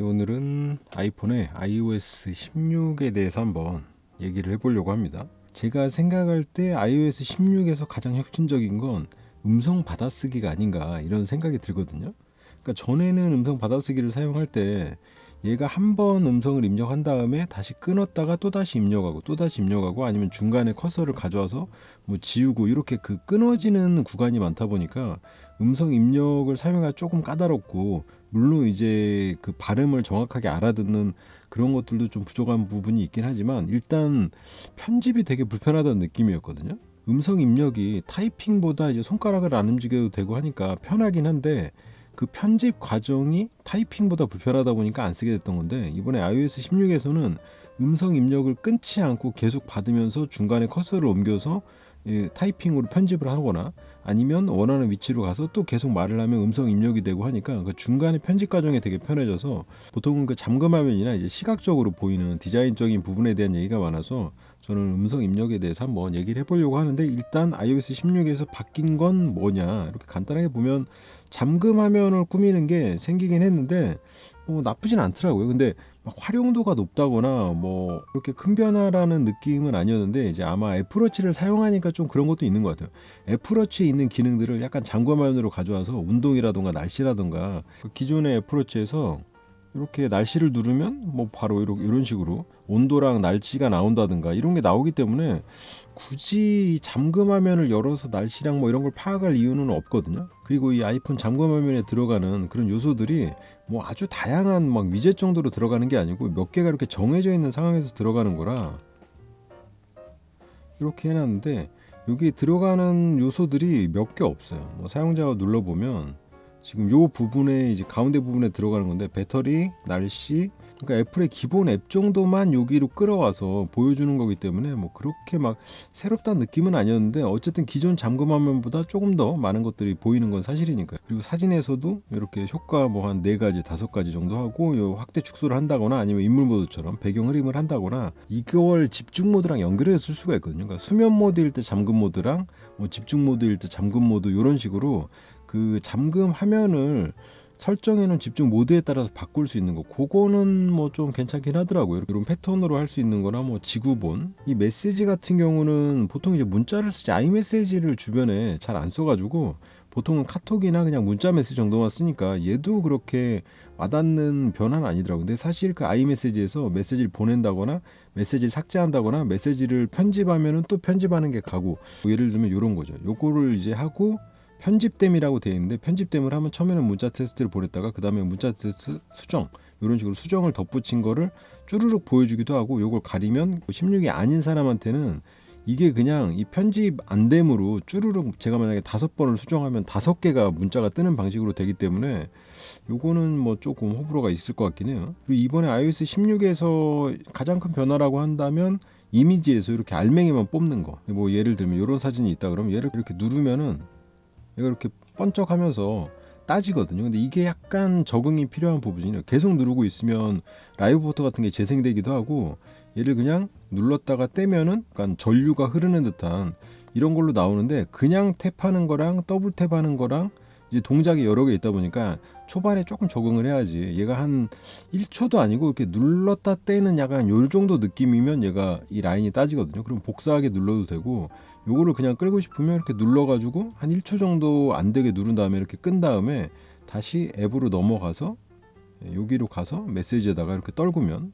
오늘은 아이폰의 iOS 16에 대해서 한번 얘기를 해보려고 합니다. 제가 생각할 때 iOS 16에서 가장 혁신적인 건 음성 받아쓰기가 아닌가 이런 생각이 들거든요. 그러니까 전에는 음성 받아쓰기를 사용할 때 얘가 한 번 음성을 입력한 다음에 다시 끊었다가 또다시 입력하고 또다시 입력하고 아니면 중간에 커서를 가져와서 뭐 지우고 이렇게 그 끊어지는 구간이 많다 보니까 음성 입력을 사용하기가 조금 까다롭고, 물론 이제 그 발음을 정확하게 알아듣는 그런 것들도 좀 부족한 부분이 있긴 하지만 일단 편집이 되게 불편하다는 느낌이었거든요. 음성 입력이 타이핑보다 이제 손가락을 안 움직여도 되고 하니까 편하긴 한데 그 편집 과정이 타이핑보다 불편하다 보니까 안 쓰게 됐던 건데, 이번에 iOS 16에서는 음성 입력을 끊지 않고 계속 받으면서 중간에 커서를 옮겨서 타이핑으로 편집을 하거나 아니면 원하는 위치로 가서 또 계속 말을 하면 음성 입력이 되고 하니까 그 중간에 편집 과정이 되게 편해져서, 보통은 그 잠금화면이나 이제 시각적으로 보이는 디자인적인 부분에 대한 얘기가 많아서 저는 음성 입력에 대해서 한번 얘기를 해보려고 하는데, 일단 iOS 16에서 바뀐 건 뭐냐 이렇게 간단하게 보면 잠금 화면을 꾸미는 게 생기긴 했는데 나쁘진 않더라고요. 근데 막 활용도가 높다거나 뭐 그렇게 큰 변화라는 느낌은 아니었는데, 이제 아마 애플워치를 사용하니까 좀 그런 것도 있는 것 같아요. 애플워치에 있는 기능들을 약간 잠금 화면으로 가져와서 운동이라던가 날씨라던가 기존의 애플워치에서 이렇게 날씨를 누르면 뭐 바로 이런 식으로 온도랑 날씨가 나온다든가 이런 게 나오기 때문에 굳이 잠금 화면을 열어서 날씨랑 뭐 이런 걸 파악할 이유는 없거든요. 그리고 이 아이폰 잠금 화면에 들어가는 그런 요소들이 뭐 아주 다양한 막 위젯 정도로 들어가는 게 아니고 몇 개가 이렇게 정해져 있는 상황에서 들어가는 거라 이렇게 해놨는데, 여기 들어가는 요소들이 몇 개 없어요. 뭐 사용자가 눌러보면 지금 요 부분에 이제 가운데 부분에 들어가는 건데, 배터리, 날씨, 그러니까 애플의 기본 앱 정도만 여기로 끌어와서 보여주는 거기 때문에 뭐 그렇게 막 새롭다는 느낌은 아니었는데, 어쨌든 기존 잠금 화면보다 조금 더 많은 것들이 보이는 건 사실이니까요. 그리고 사진에서도 이렇게 효과 뭐 한 4가지 5가지 정도 하고 요 확대 축소를 한다거나 아니면 인물 모드처럼 배경 흐림을 한다거나 이걸 집중 모드랑 연결해서 쓸 수가 있거든요. 그러니까 수면 모드일 때 잠금 모드랑 뭐 집중 모드일 때 잠금 모드 이런 식으로 그 잠금 화면을 설정해놓은 집중 모드에 따라서 바꿀 수 있는 거, 그거는 뭐 좀 괜찮긴 하더라고요. 이런 패턴으로 할 수 있는 거나 뭐 지구본, 이 메시지 같은 경우는 보통 이제 문자를 쓰지 아이메시지를 주변에 잘 안 써가지고 보통은 카톡이나 그냥 문자 메시지 정도만 쓰니까 얘도 그렇게 와닿는 변화는 아니더라고요. 근데 사실 그 아이메시지에서 메시지를 보낸다거나 메시지를 삭제한다거나 메시지를 편집하면은 또 편집하는 게 가고, 뭐 예를 들면 이런 거죠. 요거를 이제 하고 편집됨이라고 되어 있는데, 편집됨을 하면 처음에는 문자 테스트를 보냈다가 그 다음에 문자 테스트 수정, 이런 식으로 수정을 덧붙인 거를 쭈르륵 보여주기도 하고, 요걸 가리면 16이 아닌 사람한테는 이게 그냥 이 편집 안 됨으로 쭈르륵, 제가 만약에 5번을 수정하면 5개가 문자가 뜨는 방식으로 되기 때문에 요거는 뭐 조금 호불호가 있을 것 같긴 해요. 그리고 이번에 iOS 16에서 가장 큰 변화라고 한다면 이미지에서 이렇게 알맹이만 뽑는 거. 뭐 예를 들면 이런 사진이 있다 그러면 얘를 이렇게 누르면은 얘가 이렇게 번쩍하면서 따지거든요. 근데 이게 약간 적응이 필요한 부분이에요. 계속 누르고 있으면 라이브 포토 같은 게 재생되기도 하고, 얘를 그냥 눌렀다가 떼면은 약간 전류가 흐르는 듯한 이런 걸로 나오는데, 그냥 탭하는 거랑 더블 탭하는 거랑 이제 동작이 여러 개 있다 보니까 초반에 조금 적응을 해야지, 얘가 한 1초도 아니고 이렇게 눌렀다 떼는 약간 요 정도 느낌이면 얘가 이 라인이 따지거든요. 그럼 복사하게 눌러도 되고, 요거를 그냥 끌고 싶으면 이렇게 눌러가지고 한 1초 정도 안 되게 누른 다음에 이렇게 끈 다음에 다시 앱으로 넘어가서 여기로 가서 메시지에다가 이렇게 떨구면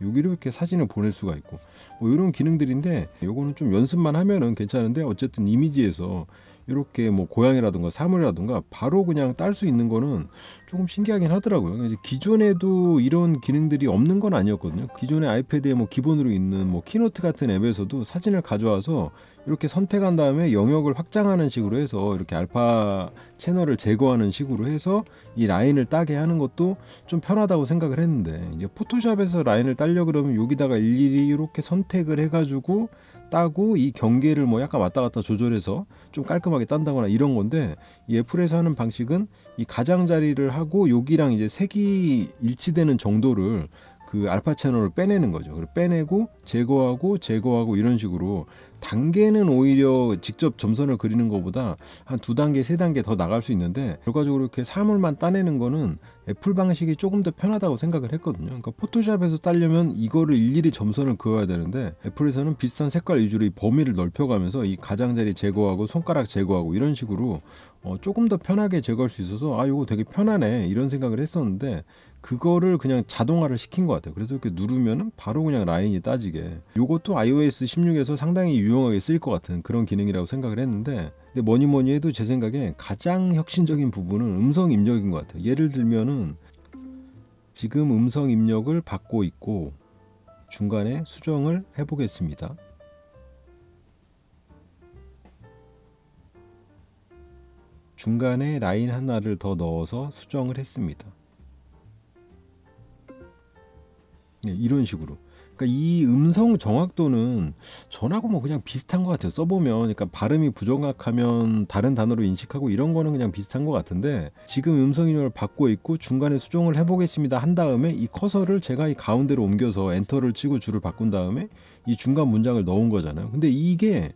여기로 이렇게 사진을 보낼 수가 있고, 뭐 이런 기능들인데 요거는 좀 연습만 하면은 괜찮은데, 어쨌든 이미지에서 이렇게 뭐 고양이라든가 사물이라든가 바로 그냥 딸 수 있는 거는 조금 신기하긴 하더라고요. 이제 기존에도 이런 기능들이 없는 건 아니었거든요. 기존의 아이패드에 뭐 기본으로 있는 뭐 키노트 같은 앱에서도 사진을 가져와서 이렇게 선택한 다음에 영역을 확장하는 식으로 해서 이렇게 알파 채널을 제거하는 식으로 해서 이 라인을 따게 하는 것도 좀 편하다고 생각을 했는데, 이제 포토샵에서 라인을 따려 그러면 여기다가 일일이 이렇게 선택을 해가지고 따고 이 경계를 뭐 약간 왔다 갔다 조절해서 좀 깔끔하게 딴다거나 이런 건데, 이 애플에서 하는 방식은 이 가장자리를 하고 여기랑 이제 색이 일치되는 정도를 그 알파 채널을 빼내는 거죠. 그리고 빼내고 제거하고 제거하고 이런 식으로 단계는 오히려 직접 점선을 그리는 것보다 한 2단계, 3단계 더 나갈 수 있는데 결과적으로 이렇게 사물만 따내는 거는 애플 방식이 조금 더 편하다고 생각을 했거든요. 그러니까 포토샵에서 따려면 이거를 일일이 점선을 그어야 되는데 애플에서는 비슷한 색깔 위주로 이 범위를 넓혀가면서 이 가장자리 제거하고 손가락 제거하고 이런 식으로 조금 더 편하게 제거할 수 있어서 이거 되게 편하네 이런 생각을 했었는데 그거를 그냥 자동화를 시킨 것 같아요. 그래서 이렇게 누르면은 바로 그냥 라인이 따지게. 요것도 iOS 16에서 상당히 유용하게 쓰일 것 같은 그런 기능이라고 생각을 했는데, 근데 뭐니 해도 제 생각에 가장 혁신적인 부분은 음성 입력인 것 같아요. 예를 들면은 지금 음성 입력을 받고 있고 중간에 수정을 해보겠습니다. 중간에 라인 하나를 더 넣어서 수정을 했습니다. 네, 이런 식으로. 그러니까 이 음성 정확도는 전하고 뭐 그냥 비슷한 것 같아요. 써보면, 그러니까 발음이 부정확하면 다른 단어로 인식하고 이런 거는 그냥 비슷한 것 같은데, 지금 음성 입력을 받고 있고 중간에 수정을 해보겠습니다 한 다음에 이 커서를 제가 이 가운데로 옮겨서 엔터를 치고 줄을 바꾼 다음에 이 중간 문장을 넣은 거잖아요. 근데 이게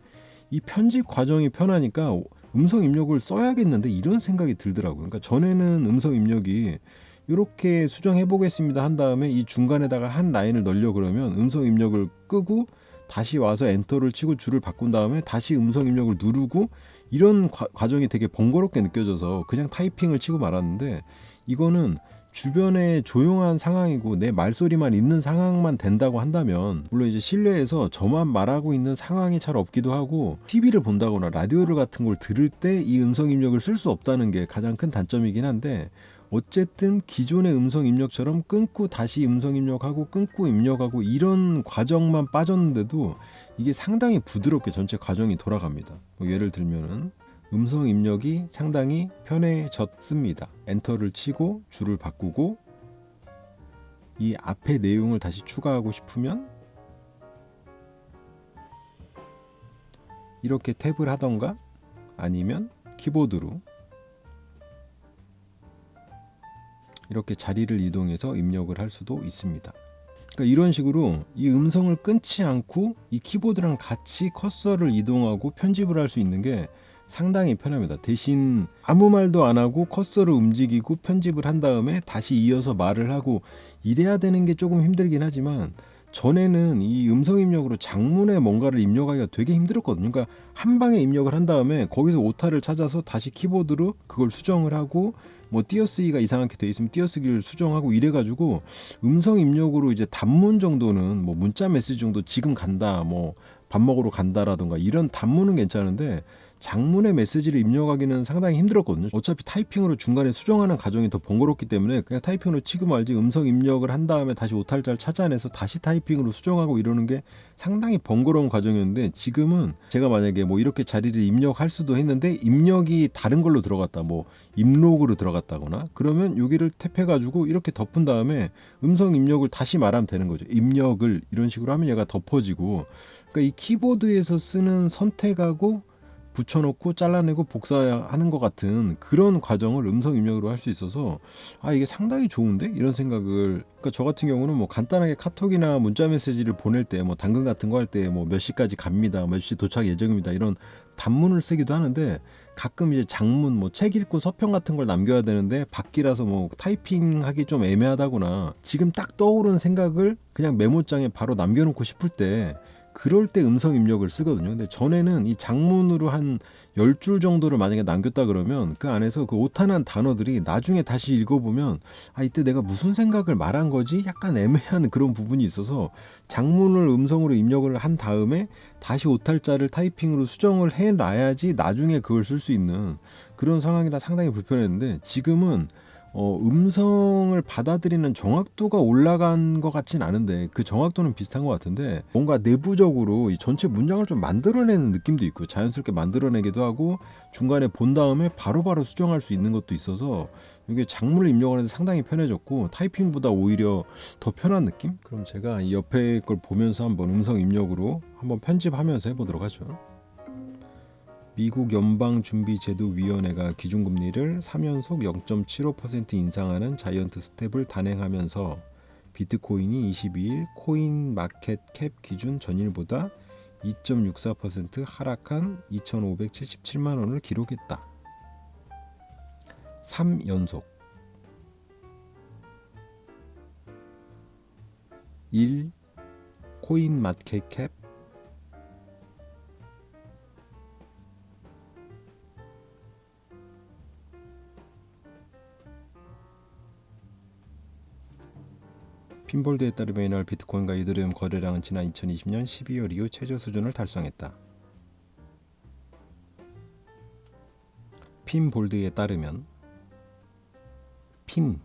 이 편집 과정이 편하니까 음성 입력을 써야겠는데 이런 생각이 들더라고요. 그러니까 전에는 음성 입력이 이렇게 수정해 보겠습니다 한 다음에 이 중간에다가 한 라인을 넣으려 그러면 음성 입력을 끄고 다시 와서 엔터를 치고 줄을 바꾼 다음에 다시 음성 입력을 누르고 이런 과정이 되게 번거롭게 느껴져서 그냥 타이핑을 치고 말았는데, 이거는 주변에 조용한 상황이고 내 말소리만 있는 상황만 된다고 한다면, 물론 이제 실내에서 저만 말하고 있는 상황이 잘 없기도 하고 TV를 본다거나 라디오를 같은 걸 들을 때 이 음성 입력을 쓸 수 없다는 게 가장 큰 단점이긴 한데, 어쨌든 기존의 음성 입력처럼 끊고 다시 음성 입력하고 끊고 입력하고 이런 과정만 빠졌는데도 이게 상당히 부드럽게 전체 과정이 돌아갑니다. 예를 들면은 음성 입력이 상당히 편해졌습니다. 엔터를 치고 줄을 바꾸고 이 앞에 내용을 다시 추가하고 싶으면 이렇게 탭을 하던가 아니면 키보드로 이렇게 자리를 이동해서 입력을 할 수도 있습니다. 그러니까 이런 식으로 이 음성을 끊지 않고 이 키보드랑 같이 커서를 이동하고 편집을 할 수 있는 게 상당히 편합니다. 대신 아무 말도 안 하고 커서를 움직이고 편집을 한 다음에 다시 이어서 말을 하고 이래야 되는 게 조금 힘들긴 하지만, 전에는 이 음성 입력으로 장문에 뭔가를 입력하기가 되게 힘들었거든요. 그러니까 한 방에 입력을 한 다음에 거기서 오타를 찾아서 다시 키보드로 그걸 수정을 하고 뭐 띄어쓰기가 이상하게 돼 있으면 띄어쓰기를 수정하고 이래가지고 음성 입력으로 이제 단문 정도는 뭐 문자 메시지 정도 지금 간다 뭐 밥 먹으러 간다라던가 이런 단문은 괜찮은데 장문의 메시지를 입력하기는 상당히 힘들었거든요. 어차피 타이핑으로 중간에 수정하는 과정이 더 번거롭기 때문에 그냥 타이핑으로 치고 말지 음성 입력을 한 다음에 다시 오탈자를 찾아내서 다시 타이핑으로 수정하고 이러는 게 상당히 번거로운 과정이었는데, 지금은 제가 만약에 뭐 이렇게 자리를 입력할 수도 했는데 입력이 다른 걸로 들어갔다, 뭐 입록으로 들어갔다거나 그러면 여기를 탭해가지고 이렇게 덮은 다음에 음성 입력을 다시 말하면 되는 거죠. 입력을 이런 식으로 하면 얘가 덮어지고, 그러니까 이 키보드에서 쓰는 선택하고 붙여놓고 잘라내고 복사하는 것 같은 그런 과정을 음성 입력으로 할 수 있어서 이게 상당히 좋은데 이런 생각을. 그러니까 저 같은 경우는 뭐 간단하게 카톡이나 문자 메시지를 보낼 때 뭐 당근 같은 거 할 때 뭐 몇 시까지 갑니다, 몇 시 도착 예정입니다 이런 단문을 쓰기도 하는데, 가끔 이제 장문 뭐 책 읽고 서평 같은 걸 남겨야 되는데 밖이라서 뭐 타이핑하기 좀 애매하다거나 지금 딱 떠오른 생각을 그냥 메모장에 바로 남겨놓고 싶을 때 그럴 때 음성 입력을 쓰거든요. 근데 전에는 이 장문으로 한 10줄 정도를 만약에 남겼다 그러면 그 안에서 그 오타난 단어들이 나중에 다시 읽어보면 이때 내가 무슨 생각을 말한 거지? 약간 애매한 그런 부분이 있어서 장문을 음성으로 입력을 한 다음에 다시 오탈자를 타이핑으로 수정을 해놔야지 나중에 그걸 쓸 수 있는 그런 상황이라 상당히 불편했는데, 지금은 음성을 받아들이는 정확도가 올라간 것 같진 않은데 그 정확도는 비슷한 것 같은데, 뭔가 내부적으로 이 전체 문장을 좀 만들어내는 느낌도 있고 자연스럽게 만들어내기도 하고 중간에 본 다음에 바로바로 수정할 수 있는 것도 있어서 이게 장문을 입력하는 데 상당히 편해졌고 타이핑보다 오히려 더 편한 느낌? 그럼 제가 이 옆에 걸 보면서 한번 음성 입력으로 한번 편집하면서 해보도록 하죠. 미국 연방준비제도위원회가 기준금리를 3연속 0.75% 인상하는 자이언트 스텝을 단행하면서 비트코인이 22일 코인 마켓 캡 기준 전일보다 2.64% 하락한 2,577만 원을 기록했다. 3연속 1. 코인 마켓 캡 핀볼드에 따르면 이날 비트코인과 이더리움 거래량은 지난 2020년 12월 이후 최저 수준을 달성했다. 핀볼드에 따르면 핀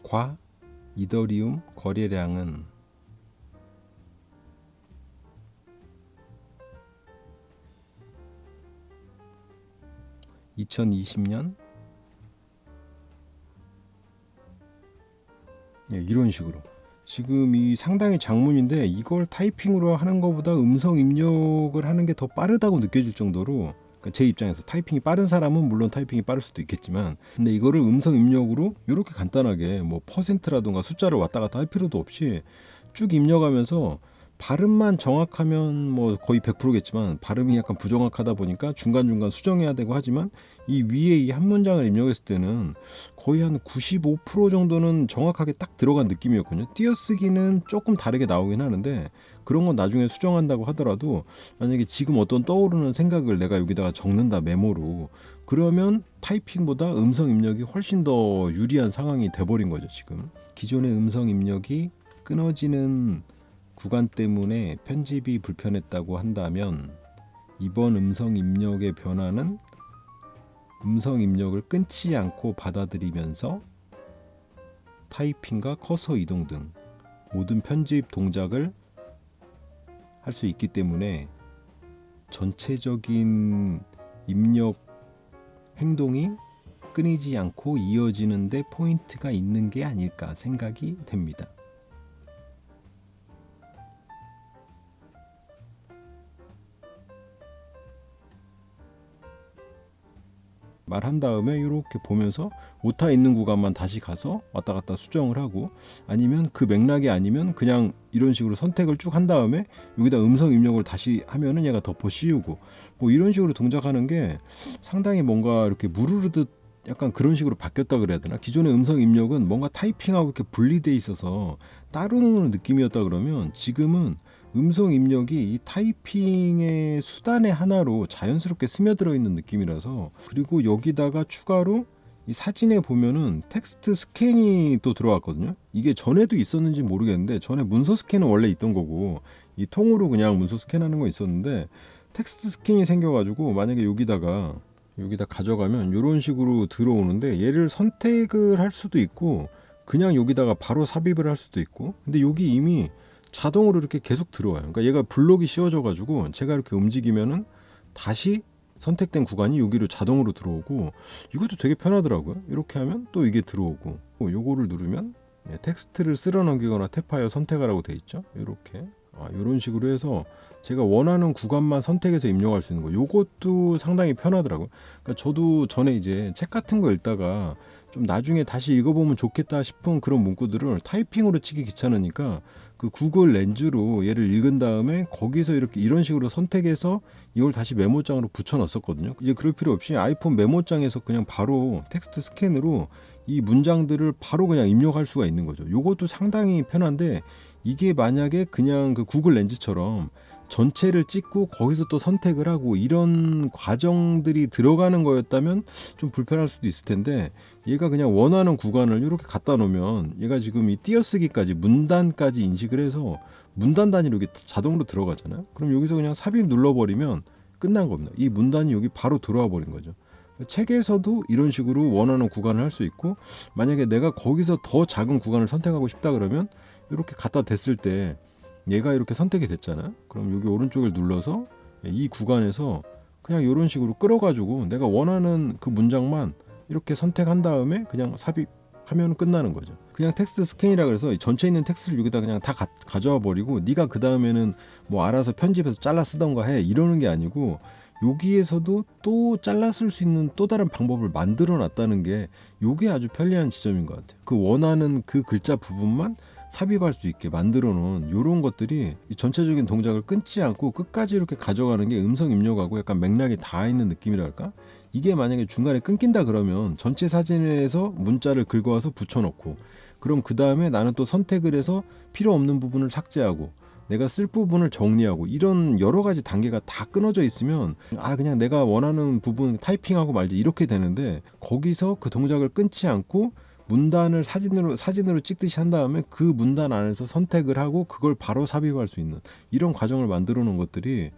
과 이더리움 거래량은 2020년 이런 식으로 지금 이 상당히 장문인데 이걸 타이핑으로 하는 것보다 음성 입력을 하는 게 더 빠르다고 느껴질 정도로, 그러니까 제 입장에서 타이핑이 빠른 사람은 물론 타이핑이 빠를 수도 있겠지만, 근데 이거를 음성 입력으로 이렇게 간단하게 뭐 퍼센트라든가 숫자를 왔다 갔다 할 필요도 없이 쭉 입력하면서 발음만 정확하면 뭐 거의 100%겠지만 발음이 약간 부정확하다 보니까 중간중간 수정해야 되고 하지만 이 위에 이 한 문장을 입력했을 때는 거의 한 95% 정도는 정확하게 딱 들어간 느낌이었거든요. 띄어쓰기는 조금 다르게 나오긴 하는데 그런 건 나중에 수정한다고 하더라도 만약에 지금 어떤 떠오르는 생각을 내가 여기다가 적는다 메모로, 그러면 타이핑보다 음성 입력이 훨씬 더 유리한 상황이 돼버린 거죠. 지금 기존의 음성 입력이 끊어지는 구간 때문에 편집이 불편했다고 한다면 이번 음성 입력의 변화는 음성 입력을 끊지 않고 받아들이면서 타이핑과 커서 이동 등 모든 편집 동작을 할 수 있기 때문에 전체적인 입력 행동이 끊이지 않고 이어지는 데 포인트가 있는 게 아닐까 생각이 됩니다. 말한 다음에 이렇게 보면서 오타 있는 구간만 다시 가서 왔다 갔다 수정을 하고, 아니면 그 맥락이 아니면 그냥 이런 식으로 선택을 쭉 한 다음에 여기다 음성 입력을 다시 하면은 얘가 덮어 씌우고 뭐 이런 식으로 동작하는 게 상당히 뭔가 이렇게 무르르듯 약간 그런 식으로 바뀌었다 그래야 되나? 기존의 음성 입력은 뭔가 타이핑하고 이렇게 분리돼 있어서 따로 노는 느낌이었다 그러면 지금은 음성 입력이 이 타이핑의 수단의 하나로 자연스럽게 스며들어 있는 느낌이라서, 그리고 여기다가 추가로 이 사진에 보면은 텍스트 스캔이 또 들어왔거든요. 이게 전에도 있었는지 모르겠는데 전에 문서 스캔은 원래 있던 거고 이 통으로 그냥 문서 스캔하는 거 있었는데 텍스트 스캔이 생겨가지고 만약에 여기다 가져가면 이런 식으로 들어오는데 얘를 선택을 할 수도 있고 그냥 여기다가 바로 삽입을 할 수도 있고, 근데 여기 이미 자동으로 이렇게 계속 들어와요. 그러니까 얘가 블록이 씌워져 가지고 제가 이렇게 움직이면은 다시 선택된 구간이 여기로 자동으로 들어오고, 이것도 되게 편하더라고요. 이렇게 하면 또 이게 들어오고, 요거를 누르면 텍스트를 쓸어 넘기거나 탭하여 선택하라고 돼 있죠. 이렇게 이런 식으로 해서 제가 원하는 구간만 선택해서 입력할 수 있는 거, 요것도 상당히 편하더라고요. 그러니까 저도 전에 이제 책 같은 거 읽다가 좀 나중에 다시 읽어보면 좋겠다 싶은 그런 문구들을 타이핑으로 치기 귀찮으니까 그 구글 렌즈로 얘를 읽은 다음에 거기서 이렇게 이런 식으로 선택해서 이걸 다시 메모장으로 붙여 넣었거든요. 이제 그럴 필요 없이 아이폰 메모장에서 그냥 바로 텍스트 스캔으로 이 문장들을 바로 그냥 입력할 수가 있는 거죠. 요것도 상당히 편한데, 이게 만약에 그냥 그 구글 렌즈처럼 전체를 찍고 거기서 또 선택을 하고 이런 과정들이 들어가는 거였다면 좀 불편할 수도 있을 텐데, 얘가 그냥 원하는 구간을 이렇게 갖다 놓으면 얘가 지금 이 띄어쓰기까지 문단까지 인식을 해서 문단 단위로 이렇게 자동으로 들어가잖아요. 그럼 여기서 그냥 삽입 눌러버리면 끝난 겁니다. 이 문단이 여기 바로 들어와 버린 거죠. 책에서도 이런 식으로 원하는 구간을 할 수 있고, 만약에 내가 거기서 더 작은 구간을 선택하고 싶다 그러면 이렇게 갖다 댔을 때 얘가 이렇게 선택이 됐잖아요. 그럼 여기 오른쪽을 눌러서 이 구간에서 그냥 이런 식으로 끌어가지고 내가 원하는 그 문장만 이렇게 선택한 다음에 그냥 삽입하면 끝나는 거죠. 그냥 텍스트 스캔이라 그래서 전체 있는 텍스트를 여기다 그냥 다 가져와 버리고 네가 그 다음에는 뭐 알아서 편집해서 잘라 쓰던가 해 이러는 게 아니고 여기에서도 또 잘라 쓸 수 있는 또 다른 방법을 만들어 놨다는 게 요게 아주 편리한 지점인 것 같아요. 그 원하는 그 글자 부분만 삽입할 수 있게 만들어 놓은 이런 것들이 이 전체적인 동작을 끊지 않고 끝까지 이렇게 가져가는 게 음성 입력하고 약간 맥락이 다 있는 느낌이랄까? 이게 만약에 중간에 끊긴다 그러면 전체 사진에서 문자를 긁어와서 붙여놓고 그럼 그 다음에 나는 또 선택을 해서 필요 없는 부분을 삭제하고 내가 쓸 부분을 정리하고 이런 여러 가지 단계가 다 끊어져 있으면 그냥 내가 원하는 부분 타이핑하고 말지 이렇게 되는데 거기서 그 동작을 끊지 않고 문단을 사진으로 찍듯이 한 다음에 그 문단 안에서 선택을 하고 그걸 바로 삽입할 수 있는 이런 과정을 만들어 놓은 것들이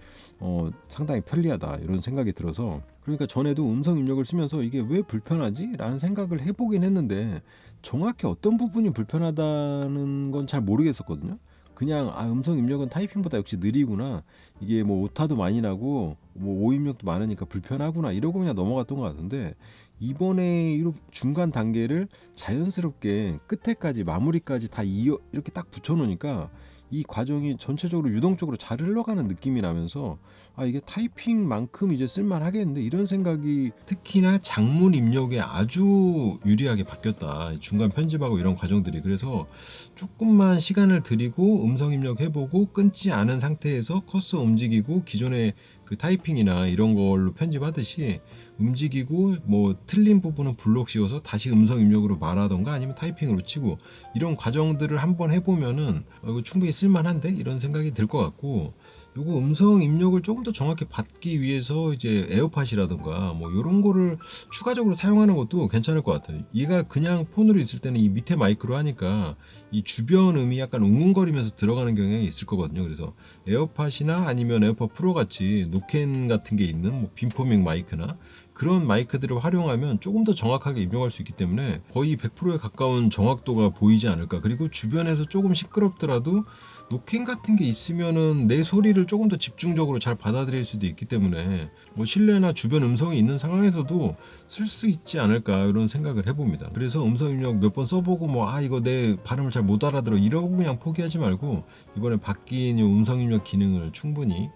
상당히 편리하다 이런 생각이 들어서 그러니까 전에도 음성 입력을 쓰면서 이게 왜 불편하지? 라는 생각을 해보긴 했는데 정확히 어떤 부분이 불편하다는 건 잘 모르겠었거든요. 그냥 음성 입력은 타이핑보다 역시 느리구나. 이게 뭐 오타도 많이 나고 뭐 오입력도 많으니까 불편하구나 이러고 그냥 넘어갔던 것 같은데 이번에 이렇게 중간 단계를 자연스럽게 끝에까지 마무리까지 다 이렇게 딱 붙여놓으니까 이 과정이 전체적으로 유동적으로 잘 흘러가는 느낌이 나면서 이게 타이핑만큼 이제 쓸만하겠는데 이런 생각이 특히나 장문 입력에 아주 유리하게 바뀌었다. 중간 편집하고 이런 과정들이 그래서 조금만 시간을 들이고 음성 입력 해보고 끊지 않은 상태에서 커서 움직이고 기존의 그 타이핑이나 이런 걸로 편집하듯이 움직이고 뭐 틀린 부분은 블록 씌워서 다시 음성 입력으로 말하던가 아니면 타이핑으로 치고 이런 과정들을 한번 해보면은 이거 충분히 쓸만한데 이런 생각이 들 것 같고 요거 음성 입력을 조금 더 정확히 받기 위해서 이제 에어팟이라던가 뭐 이런 거를 추가적으로 사용하는 것도 괜찮을 것 같아요. 얘가 그냥 폰으로 있을 때는 이 밑에 마이크로 하니까 이 주변 음이 약간 웅웅거리면서 들어가는 경향이 있을 거거든요. 그래서 에어팟이나 아니면 에어팟 프로 같이 노캔 같은 게 있는 뭐 빔포밍 마이크나 그런 마이크들을 활용하면 조금 더 정확하게 입력할 수 있기 때문에 거의 100%에 가까운 정확도가 보이지 않을까. 그리고 주변에서 조금 시끄럽더라도 노캔 같은 게 있으면은 내 소리를 조금 더 집중적으로 잘 받아들일 수도 있기 때문에 뭐 실내나 주변 음성이 있는 상황에서도 쓸 수 있지 않을까 이런 생각을 해봅니다. 그래서 음성 입력 몇 번 써보고 이거 내 발음을 잘 못 알아들어 이러고 그냥 포기하지 말고 이번에 바뀐 이 음성 입력 기능을 충분히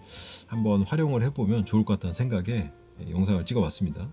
한번 활용을 해보면 좋을 것 같다는 생각에 영상을 찍어봤습니다.